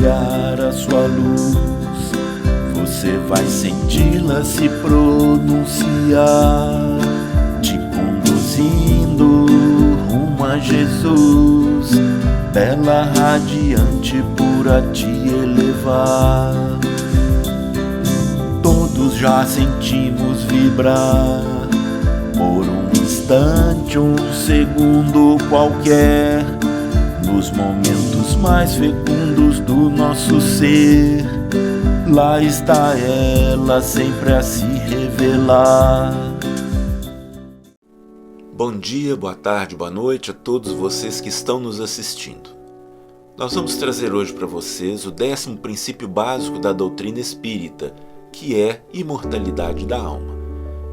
brilhar a sua luz, você vai senti-la se pronunciar, te conduzindo rumo a Jesus, bela, radiante, pura, te elevar. Todos já sentimos vibrar, por um instante, um segundo qualquer, nos momentos mais fecundos do nosso ser. Lá está ela, sempre a se revelar. Bom dia, boa tarde, boa noite a todos vocês que estão nos assistindo. Nós vamos trazer hoje para vocês o 10º princípio básico da doutrina espírita, que é imortalidade da alma.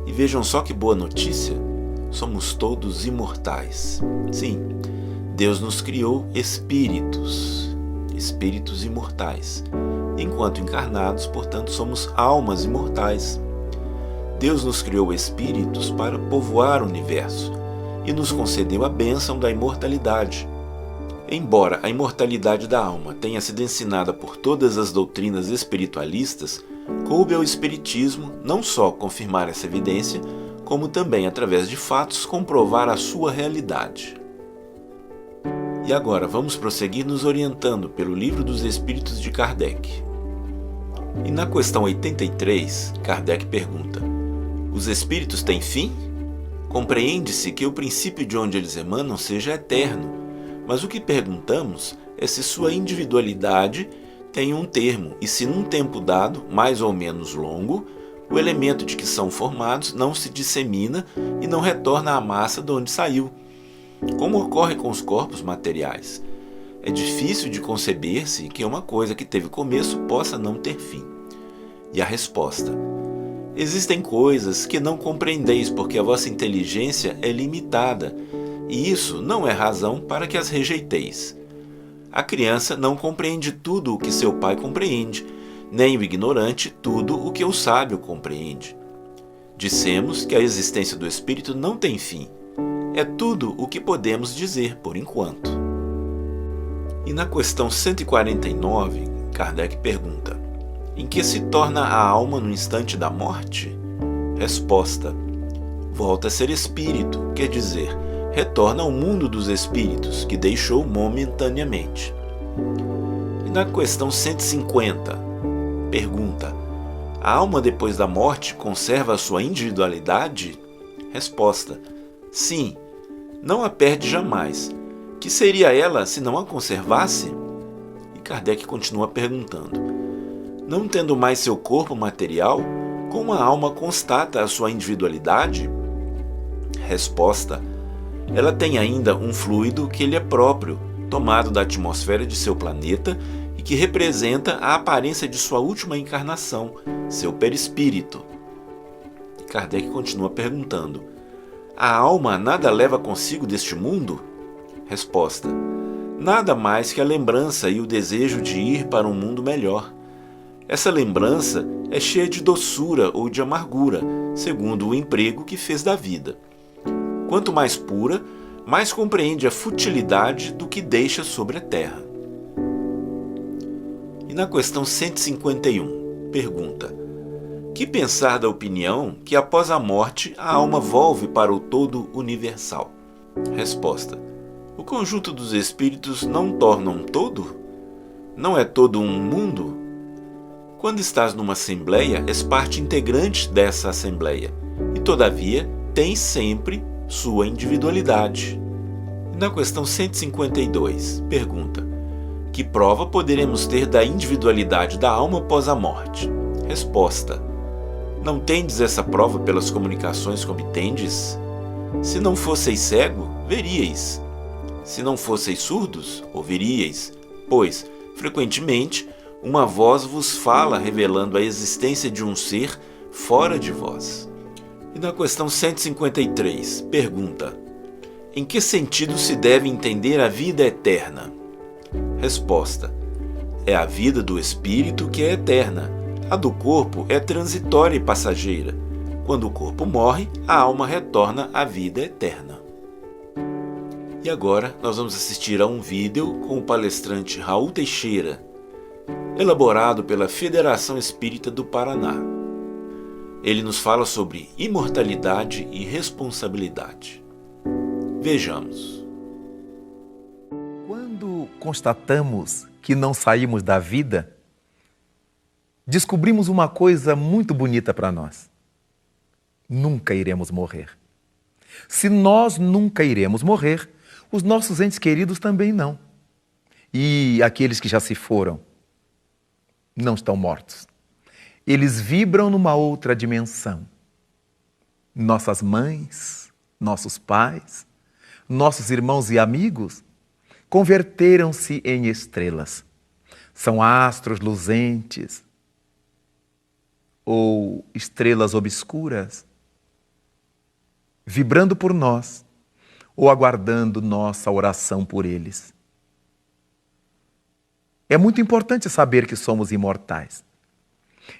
E vejam só que boa notícia, somos todos imortais. Sim, Deus nos criou espíritos imortais. Enquanto encarnados, portanto, somos almas imortais. Deus nos criou espíritos para povoar o universo e nos concedeu a bênção da imortalidade. Embora a imortalidade da alma tenha sido ensinada por todas as doutrinas espiritualistas, coube ao Espiritismo não só confirmar essa evidência, como também, através de fatos, comprovar a sua realidade. E agora vamos prosseguir nos orientando pelo Livro dos Espíritos de Kardec. E na questão 83, Kardec pergunta: os espíritos têm fim? Compreende-se que o princípio de onde eles emanam seja eterno, mas o que perguntamos é se sua individualidade tem um termo e se num tempo dado, mais ou menos longo, o elemento de que são formados não se dissemina e não retorna à massa de onde saiu, como ocorre com os corpos materiais. É difícil de conceber-se que uma coisa que teve começo possa não ter fim. E a resposta: existem coisas que não compreendeis porque a vossa inteligência é limitada, e isso não é razão para que as rejeiteis. A criança não compreende tudo o que seu pai compreende, nem o ignorante tudo o que o sábio compreende. Dissemos que a existência do espírito não tem fim. É tudo o que podemos dizer por enquanto. E na questão 149, Kardec pergunta: em que se torna a alma no instante da morte? Resposta: volta a ser espírito, quer dizer, retorna ao mundo dos espíritos, que deixou momentaneamente. E na questão 150, pergunta: a alma depois da morte conserva a sua individualidade? Resposta: sim, não a perde jamais. Que seria ela se não a conservasse? E Kardec continua perguntando: não tendo mais seu corpo material, como a alma constata a sua individualidade? Resposta: ela tem ainda um fluido que lhe é próprio, tomado da atmosfera de seu planeta e que representa a aparência de sua última encarnação, seu perispírito. Kardec continua perguntando: a alma nada leva consigo deste mundo? Resposta: nada mais que a lembrança e o desejo de ir para um mundo melhor. Essa lembrança é cheia de doçura ou de amargura, segundo o emprego que fez da vida. Quanto mais pura, mais compreende a futilidade do que deixa sobre a terra. E na questão 151, pergunta: que pensar da opinião que após a morte a alma volve para o todo universal? Resposta: o conjunto dos espíritos não torna um todo? Não é todo um mundo? Quando estás numa assembleia, és parte integrante dessa assembleia, e todavia tens sempre sua individualidade. E na questão 152, pergunta: que prova poderemos ter da individualidade da alma após a morte? Resposta: não tendes essa prova pelas comunicações que obtendes? Se não fosseis cego, veríeis. Se não fosseis surdos, ouviríeis, pois, frequentemente, uma voz vos fala revelando a existência de um ser fora de vós. E na questão 153, pergunta: em que sentido se deve entender a vida eterna? Resposta: é a vida do espírito que é eterna. A do corpo é transitória e passageira. Quando o corpo morre, a alma retorna à vida eterna. E agora nós vamos assistir a um vídeo com o palestrante Raul Teixeira. elaborado pela Federação Espírita do Paraná. Ele nos fala sobre imortalidade e responsabilidade. Vejamos. Quando constatamos que não saímos da vida, descobrimos uma coisa muito bonita para nós. Nunca iremos morrer. Se nós nunca iremos morrer, os nossos entes queridos também não. E aqueles que já se foram não estão mortos. Eles vibram numa outra dimensão. Nossas mães, nossos pais, nossos irmãos e amigos converteram-se em estrelas. São astros luzentes ou estrelas obscuras, vibrando por nós ou aguardando nossa oração por eles. É muito importante saber que somos imortais.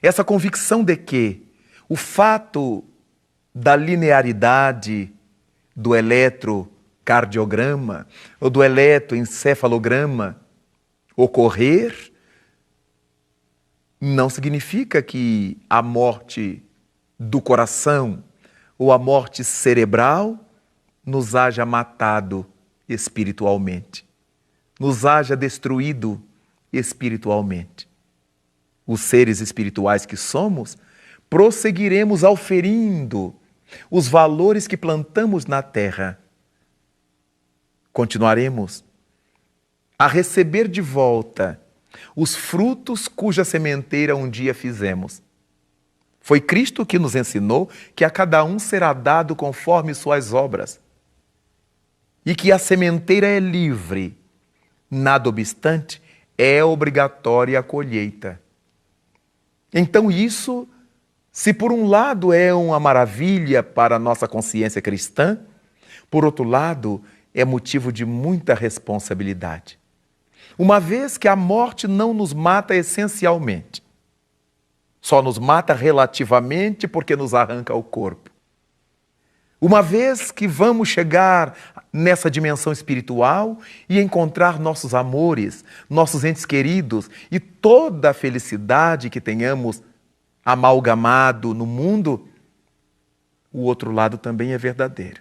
Essa convicção de que o fato da linearidade do eletrocardiograma ou do eletroencefalograma ocorrer não significa que a morte do coração ou a morte cerebral nos haja matado espiritualmente, nos haja destruído espiritualmente. Os seres espirituais que somos, prosseguiremos auferindo os valores que plantamos na terra. Continuaremos a receber de volta os frutos cuja sementeira um dia fizemos. Foi Cristo que nos ensinou que a cada um será dado conforme suas obras e que a sementeira é livre. Nada obstante, é obrigatória a colheita. Então isso, se por um lado é uma maravilha para a nossa consciência cristã, por outro lado é motivo de muita responsabilidade. Uma vez que a morte não nos mata essencialmente, só nos mata relativamente porque nos arranca o corpo. Uma vez que vamos chegar nessa dimensão espiritual e encontrar nossos amores, nossos entes queridos e toda a felicidade que tenhamos amalgamado no mundo, o outro lado também é verdadeiro.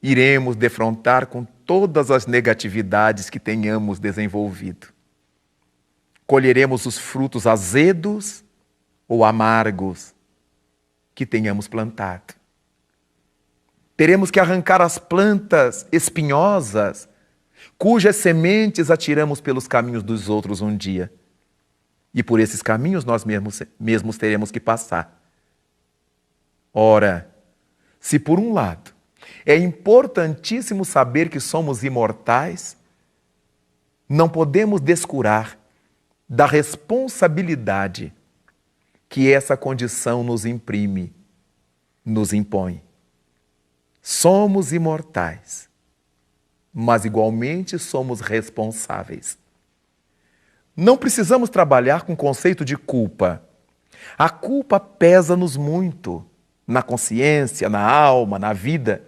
Iremos defrontar com todas as negatividades que tenhamos desenvolvido. Colheremos os frutos azedos ou amargos que tenhamos plantado. Teremos que arrancar as plantas espinhosas, cujas sementes atiramos pelos caminhos dos outros um dia. E por esses caminhos nós mesmos teremos que passar. Ora, se por um lado é importantíssimo saber que somos imortais, não podemos descurar da responsabilidade que essa condição nos imprime, nos impõe. Somos imortais, mas igualmente somos responsáveis. Não precisamos trabalhar com o conceito de culpa. A culpa pesa-nos muito, na consciência, na alma, na vida.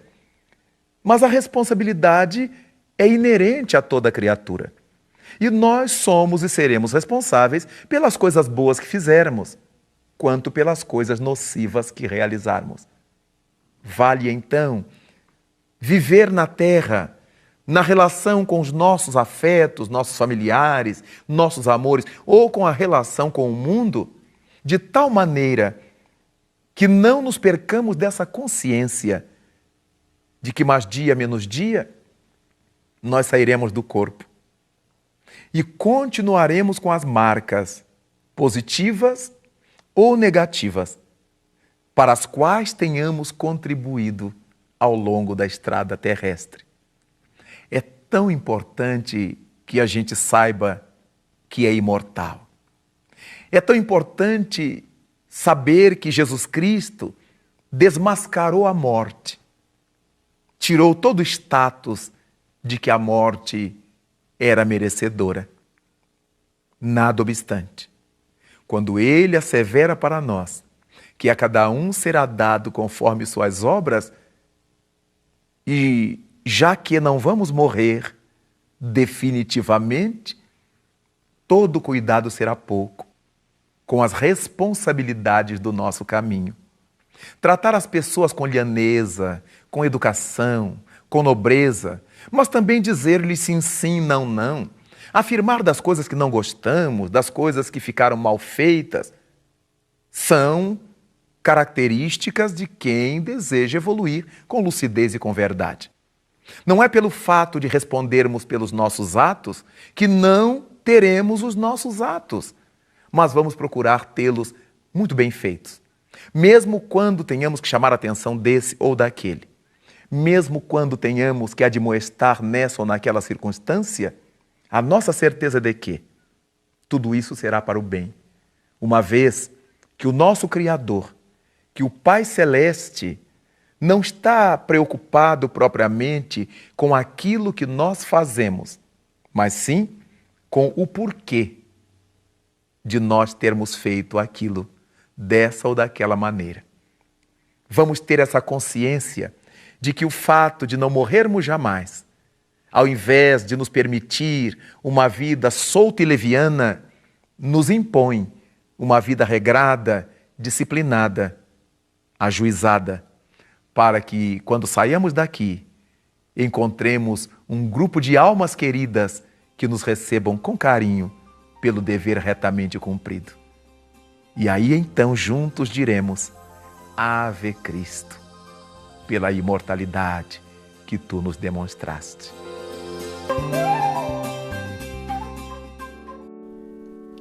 Mas a responsabilidade é inerente a toda criatura. E nós somos e seremos responsáveis pelas coisas boas que fizermos, quanto pelas coisas nocivas que realizarmos. Vale, então, viver na terra, na relação com os nossos afetos, nossos familiares, nossos amores, ou com a relação com o mundo, de tal maneira que não nos percamos dessa consciência de que mais dia menos dia nós sairemos do corpo e continuaremos com as marcas positivas ou negativas para as quais tenhamos contribuído ao longo da estrada terrestre. É tão importante que a gente saiba que é imortal. É tão importante saber que Jesus Cristo desmascarou a morte, tirou todo o status de que a morte era merecedora. Nada obstante, quando Ele assevera para nós que a cada um será dado conforme suas obras, e já que não vamos morrer definitivamente, todo cuidado será pouco com as responsabilidades do nosso caminho. Tratar as pessoas com lhaneza, com educação, com nobreza, mas também dizer-lhes sim, sim, não, não. Afirmar das coisas que não gostamos, das coisas que ficaram mal feitas, são características de quem deseja evoluir com lucidez e com verdade. Não é pelo fato de respondermos pelos nossos atos que não teremos os nossos atos, mas vamos procurar tê-los muito bem feitos. Mesmo quando tenhamos que chamar a atenção desse ou daquele, mesmo quando tenhamos que admoestar nessa ou naquela circunstância, a nossa certeza de que tudo isso será para o bem, uma vez que o nosso Criador, que o Pai Celeste, não está preocupado propriamente com aquilo que nós fazemos, mas sim com o porquê de nós termos feito aquilo dessa ou daquela maneira. Vamos ter essa consciência de que o fato de não morrermos jamais, ao invés de nos permitir uma vida solta e leviana, nos impõe uma vida regrada, disciplinada, ajuizada, para que, quando saiamos daqui, encontremos um grupo de almas queridas que nos recebam com carinho pelo dever retamente cumprido. E aí então juntos diremos: Ave Cristo, pela imortalidade que tu nos demonstraste.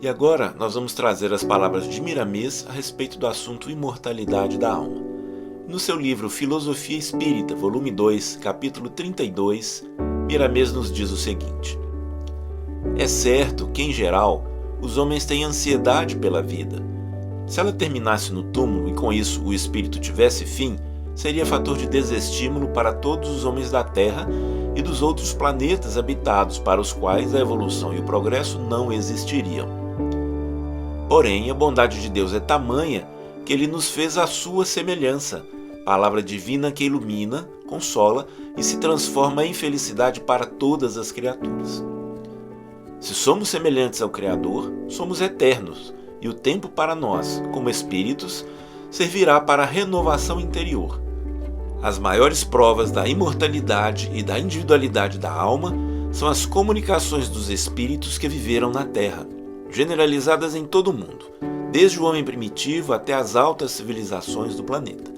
E agora nós vamos trazer as palavras de Miramês a respeito do assunto imortalidade da alma. No seu livro Filosofia Espírita, volume 2, capítulo 32, Miramês nos diz o seguinte: é certo que, em geral, os homens têm ansiedade pela vida. Se ela terminasse no túmulo e com isso o espírito tivesse fim, seria fator de desestímulo para todos os homens da Terra e dos outros planetas habitados para os quais a evolução e o progresso não existiriam. Porém, a bondade de Deus é tamanha que Ele nos fez à sua semelhança, palavra divina que ilumina, consola e se transforma em felicidade para todas as criaturas. Se somos semelhantes ao Criador, somos eternos, e o tempo para nós, como espíritos, servirá para a renovação interior. As maiores provas da imortalidade e da individualidade da alma são as comunicações dos espíritos que viveram na Terra, generalizadas em todo o mundo, desde o homem primitivo até as altas civilizações do planeta.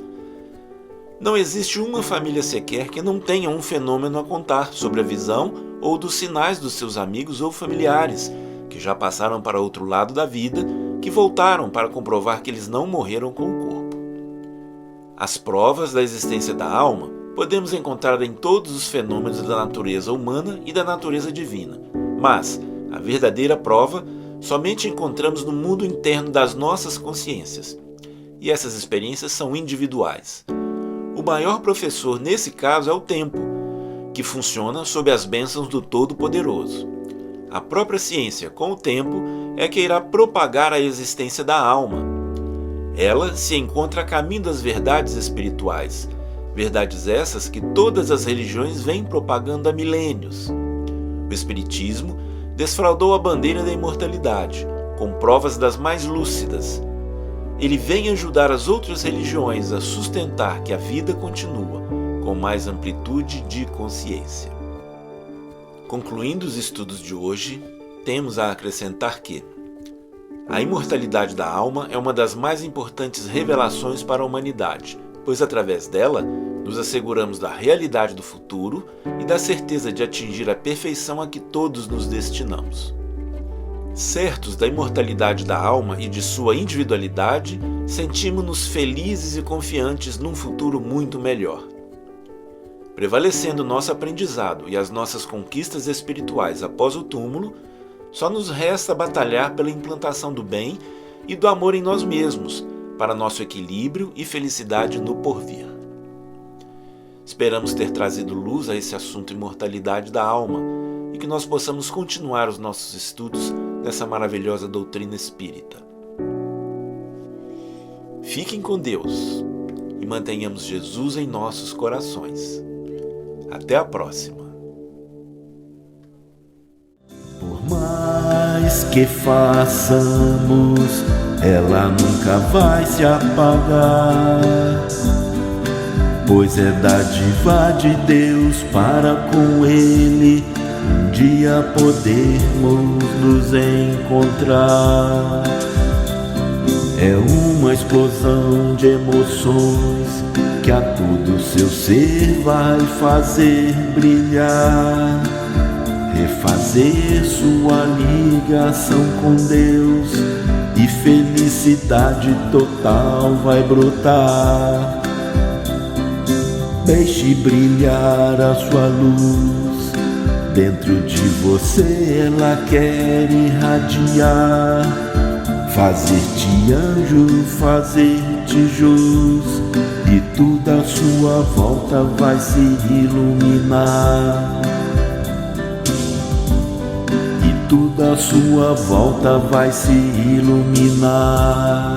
Não existe uma família sequer que não tenha um fenômeno a contar sobre a visão ou dos sinais dos seus amigos ou familiares, que já passaram para outro lado da vida, que voltaram para comprovar que eles não morreram com o corpo. As provas da existência da alma podemos encontrar em todos os fenômenos da natureza humana e da natureza divina, mas a verdadeira prova somente encontramos no mundo interno das nossas consciências, e essas experiências são individuais. O maior professor nesse caso é o tempo, que funciona sob as bênçãos do Todo-Poderoso. A própria ciência, com o tempo, é que irá propagar a existência da alma. Ela se encontra a caminho das verdades espirituais, verdades essas que todas as religiões vêm propagando há milênios. O Espiritismo desfraldou a bandeira da imortalidade, com provas das mais lúcidas. Ele vem ajudar as outras religiões a sustentar que a vida continua, com mais amplitude de consciência. Concluindo os estudos de hoje, temos a acrescentar que a imortalidade da alma é uma das mais importantes revelações para a humanidade, pois através dela nos asseguramos da realidade do futuro e da certeza de atingir a perfeição a que todos nos destinamos. Certos da imortalidade da alma e de sua individualidade, sentimos-nos felizes e confiantes num futuro muito melhor. Prevalecendo nosso aprendizado e as nossas conquistas espirituais após o túmulo, só nos resta batalhar pela implantação do bem e do amor em nós mesmos, para nosso equilíbrio e felicidade no porvir. Esperamos ter trazido luz a esse assunto imortalidade da alma e que nós possamos continuar os nossos estudos nessa maravilhosa doutrina espírita. Fiquem com Deus e mantenhamos Jesus em nossos corações. Até a próxima. Por mais queres que façamos, ela nunca vai se apagar, pois é dádiva de Deus para com Ele um dia podermos nos encontrar. É uma explosão de emoções que a todo seu ser vai fazer brilhar, refazer sua ligação com Deus, e felicidade total vai brotar. Deixe brilhar a sua luz, dentro de você ela quer irradiar, fazer-te anjo, fazer-te jus, e tudo à sua volta vai se iluminar. E tudo à sua volta vai se iluminar.